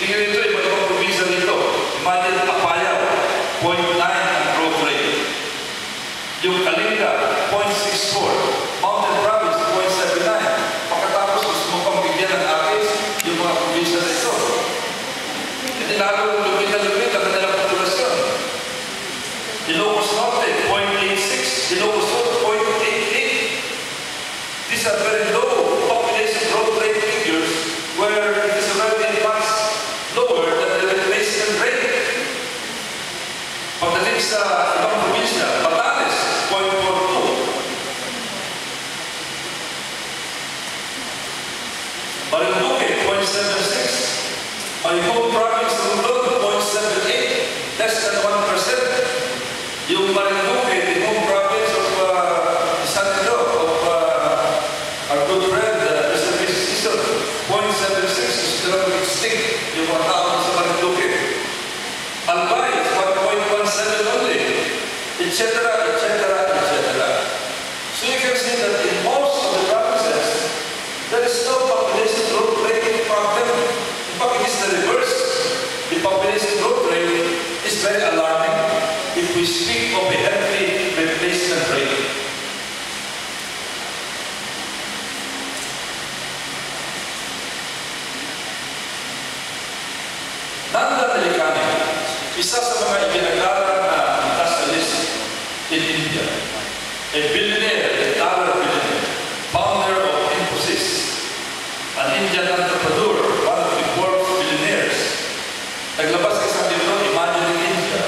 Tingnan nito, ibang probinsya dito. Imagine, Apayao, 0.9 ang growth rate. Yung Kalinga, 0.64. Mountain Province, 0.79. Pagkatapos, gusto mo pang bigyan ng atis, yung mga probinsya na ito. Hindi lalo lumit ang kanilang populasyon. Ilocos Norte, 0.86. Ilocos Sur, 0.88. These are very low population growth rate figures where it is already much lower than the replacement rate. Pagdating sa ibang probinsya, Batanes, 0.42. Marinduque, 0.76. Malibong Province, Luzon, 0.78. Less than 1%. Yung Marinduque, the home province of San Pedro, of our good friend, Mr. Mrs. 0.76 is still extinct. Yung mga tao sa Marinduque. Albay, 1.17 only, etc., etc., etc. So you can see that in most of the provinces, there is no population growth rate problem. In fact, it is the reverse. The population growth rate is very alarming if we speak of a healthy replacement rate. Nanda Delicani, isa sa mga ibinagalan na industrialist in India, a billionaire, a dollar billionaire, founder of Infosys, an Indian entrepreneur, one of the world's billionaires, naglabas ka isang libro, Imagining India,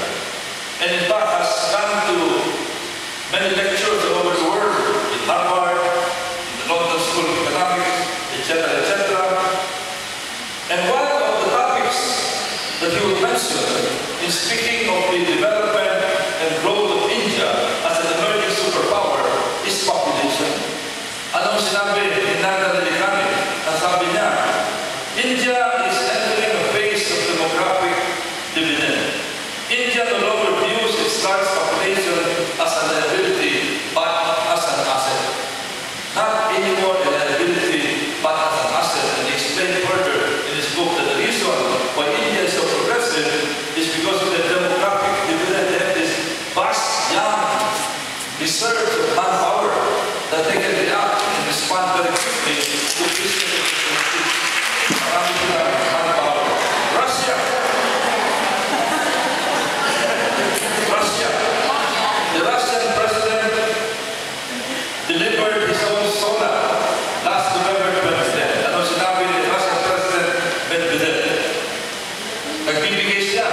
and in fact has gone to many lectures all over the world, in Harvard, in the London School of Economics, etc., etc. And one of the topics that he would mention in speaking of the development and growth of India as an emerging superpower is population. Anong sinabi ni Nanda Delicani? Ang sabi niya, India is entering a phase of demographic dividend. India no longer views its large population as a liability but as an asset. Not anymore a liability but as an asset. And he explained further in his book that the reason why India is so progressive is because of the demographic dividend. They have this vast, young reserves of manpower that they can react and respond very quickly to business opportunities. Marami silang manpower. Russia. The Russian president delivered his own solar last November 2010. Ano sinabi ni Russian President Medvedev? Nagbibigay siya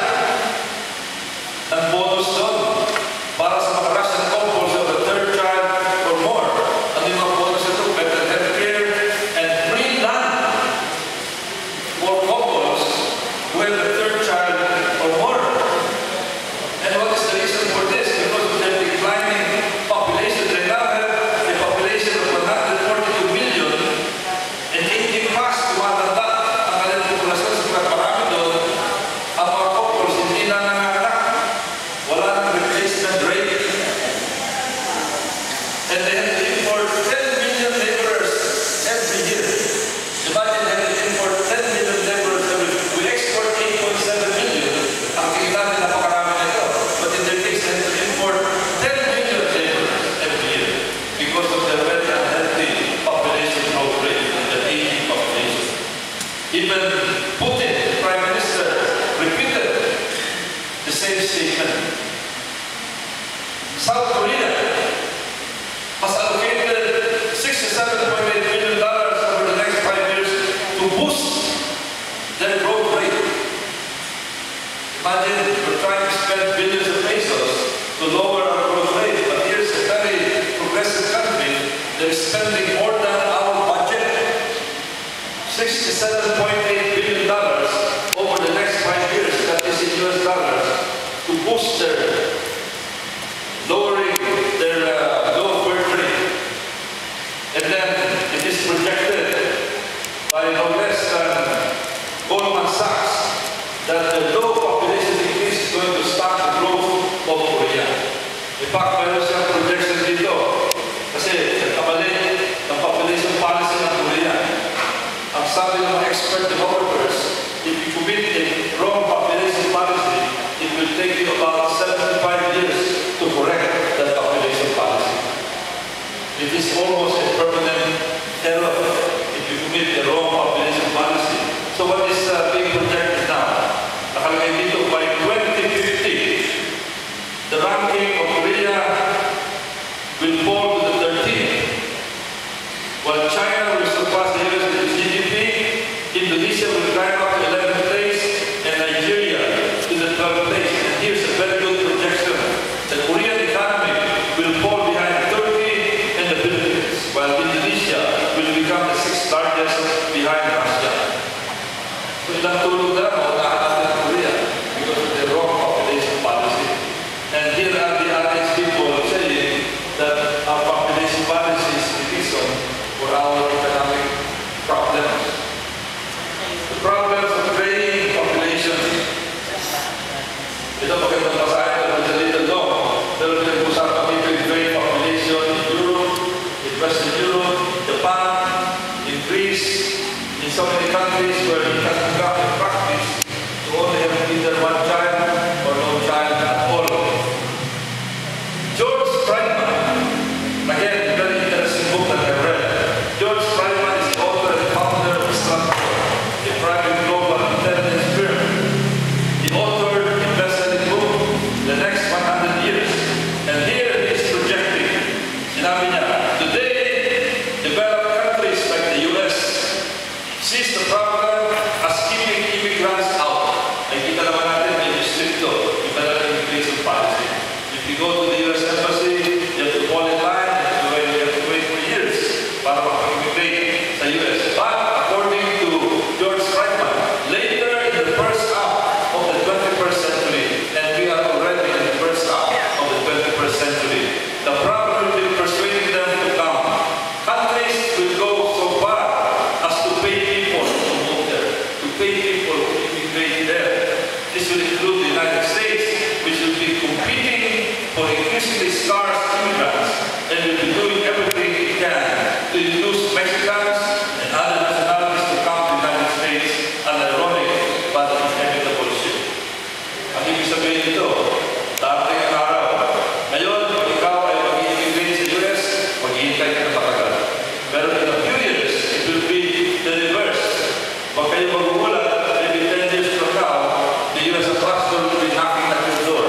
ng bonus doon para sa mga Russian couples of the third child or more. Ano yung mga bonus ito? Better healthcare and free land for couples who have the third child or more. And what is the reason for this? Because of their declining population. They now have a population of 142 million and aging fast, tumatanda ang kanilang populasyon sa mga marami doon. Ang mga couples hindi na nanganak. Wala nang replacement rate. And they have to import 10 million laborers every year. Imagine they have to import 10 million laborers every year. We export 8.7 million. Ang tingnan nila napakarami na ito. But in their case, they have to import 10 million laborers every year because of the very unhealthy population growth rate and the aging population. Even Putin, the Prime Minister, repeated the same statement. South Korea has allocated $67.8 billion over the next 5 years to boost their growth rate. Imagine we're trying to spend billions of pesos to lower our growth rate, but here's a very progressive country that is spending more than our budget, $67.8 billion over the next 5 years, that is in US dollars, to boost their lowering their low birth rate. And then it is projected by no less than Goldman Sachs that the low population increase is going to start the growth of Korea. In fact, mayroon siyang projection dito kasi kabalik ng population policy ng Korea. Ang sabi ng mga expert developers, if you commit a natulog na ako, nahanapin ang Korea because of the wrong population policy. And here are the average people saying that our population policy is the reason for our economic problems. The problems of graying population. Ito magandang basahin, but it's a little long. Pero pinag-usapan dito yung graying population in Europe, in Western Europe, Japan, in Greece, in so many countries where it has become a practice to only have either one child or no child at all. George Friedman, again, a very interesting book that I read. George Friedman is the author and founder of Structure, a private global intelligence firm. He authored a best-selling book, The Next 100 Years. And here he is projecting, sinabi niya, today, developed countries like the US sees the problem as keeping immigrants out. Nakikita naman natin may districto, iba na immigration policy. If you go to the US Embassy, you have to fall in line, you have to wait for years para makapag-immigrate sa US. But according to George Friedman, later in the first half of the 21st century, and we are already in the first half of the 21st century, the problem will be persuading them to come. Countries will go so far as to pay people to move there, to pay people to immigrate there. This will include the United States, which will be competing for increasingly scarce immigrants, and will be doing everything it can to induce Mexicans and other nationalities to come to the United States, an ironic but inevitable shift. Ang ibig sabihin nito, darating ang araw. Ngayon, kung ikaw ay mag-immigrate sa US, maghihintay ka na matagal. Pero in a few years, it will be the reverse. Pag kayo magugulat, maybe 10 years from now, the US ambassador will be knocking at your door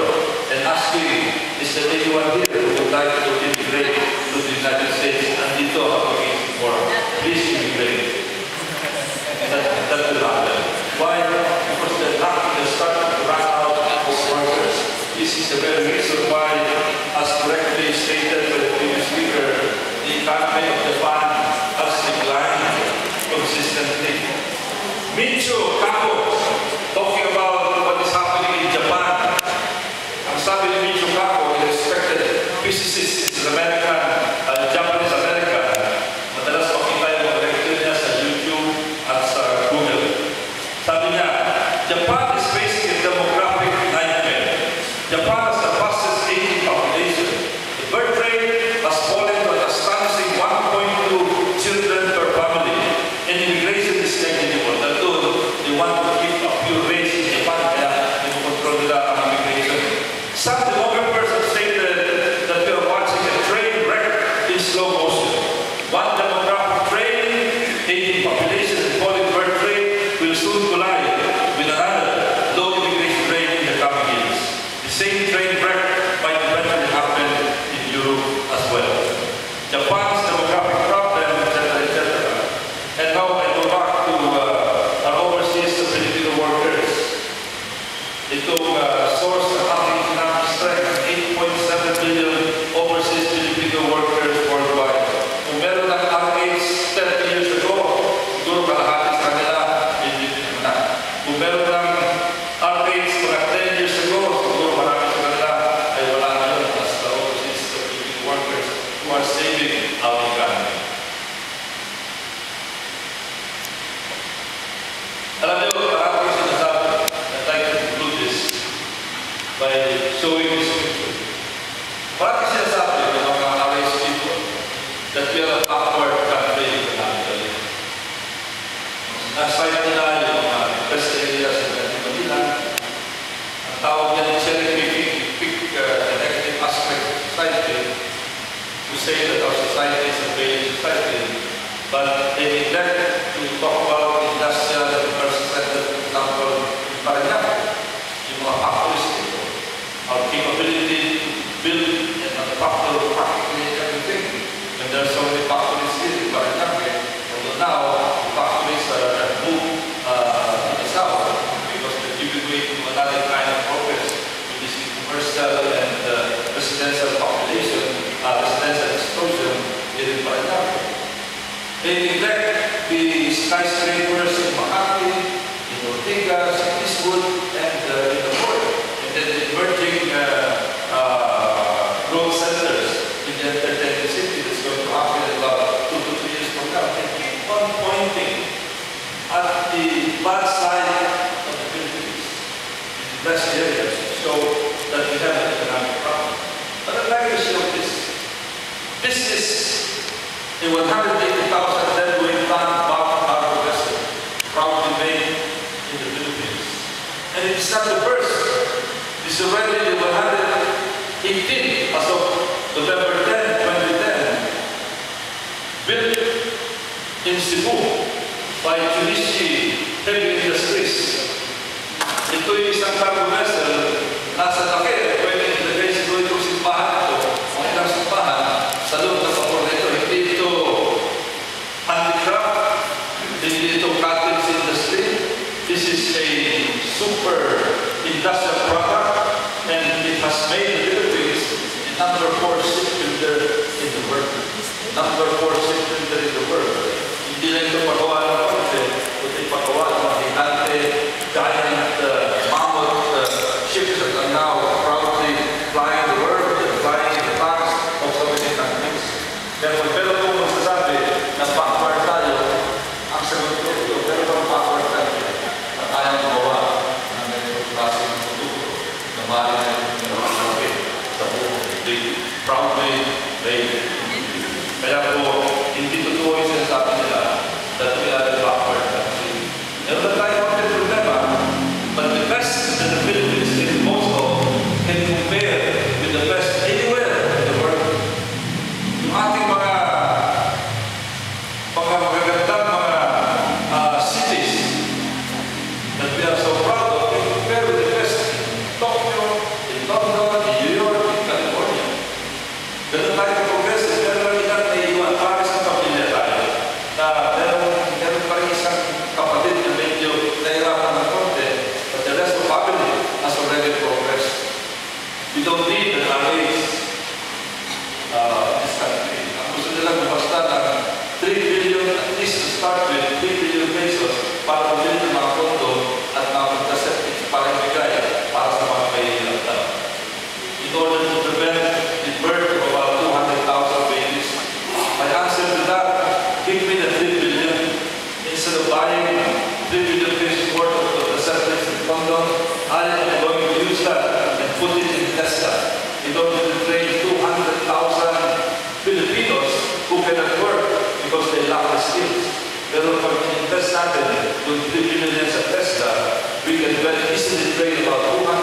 and asking, is there anyone here who would like to immigrate to the United States? And dito ako mag-inform. Please immigrate. That will happen. Why? Because they're starting to run out of workers. This is the very reason why, as correctly stated by the previous speaker, the economy of Japan has declined consistently. Michio Kaku, talking about what is happening in Japan. Ang sabi ni Michio Kaku, a respected physicist, is an American, Japanese American. Madalas makita yung mga lecture niya sa YouTube at sa Google. Sabi niya, Japan is facing a demographic nightmare. Japan has the fastest aging population. The birth rate has fallen to an astonishing 1.2 children per family. And immigration is negligible. They want to keep a pure race in Japan, kaya control nila ang immigration. Some demographers have stated that we are watching a train wreck in slow motion. One demographic train, aging population and falling birth rate, will soon collide with another low immigration rate in the coming years. The same train wreck might eventually happen in Europe as well. Japan's demographic problem, etc., etc. And now I go back to our overseas Filipino workers. Itong source ng ating economic strength, 8.7 million overseas Filipino workers worldwide. Kung meron ng RH 30 years ago, siguro kalahati sa kanila, hindi na. Kung meron ng RH mga 10 years ago, siguro marami sa kanila ay wala na yun as the overseas Filipino workers who are saving our economy. Alam niyo, parang sinasabi, I'd like to conclude this by showing this picture. Parang sinasabi ng mga RH people that we are a backward country economically. Aside nila yung best areas in the it's not the first. It's already the 118th as of November 10, 2010. Built in Cebu by Mitsubishi Heavy Industries. Ito yung isang cargo vessel, nasa laki, pwede ilagay siguro itong simbahan ito, ang ilang simbahan, sa loob ng vapor na ito. Hindi ito handicraft, hindi ito cottage industry. This is a super industrial product, and it has made the Philippines the number 4 shipbuilder in the world. Number 4 shipbuilder in the world. Hindi lang ito pagawa ng konti, kundi pagawa ng mga higante, giant mammoth ships that are now proudly flying the world and flying in the flags of so many countries. Kaya pero kung magsasabi na backward tayo, ang sagot ko ito, pero kung backward tayo, at ayaw gawa ng ganitong klase ng produkto na mali na yung pinakasabi sa buong hindi proudly made. Kaya po, hindi totoo yung sinasabi nila that we are the backward country. Meron na tayo mga problema, but the best that the Philippines can also can compare with the best anywhere in the world. Yung ating mga magagandang mga cities that we are so proud of, we compare with the best in Tokyo, in London, in New York, in California. Ganun tayo progressive, pero ilan na iwan, Paris ang pamilya tayo. Meron pa rin isang kapatid na medyo nahirapan ng konti, but the rest of the family has already progressed. We don't need an RH this country. Ang gusto nilang basta ng 3 billion, at least to start with, 3 billion pesos para mabili ng mga kondo at mga contraceptives para ibigay para sa mga mahihirap tao. In order to prevent the birth of about 200,000 babies, my answer to that, give me the 3 billion. Instead of buying 3 billion pesos worth of contraceptives and condom, I am going to use that and put it in Tesla. In order to train 200,000 Filipinos who cannot work because they lack the skills. Pero pag invest natin yung 3 billion sa Tesla, we can very easily train about 200,000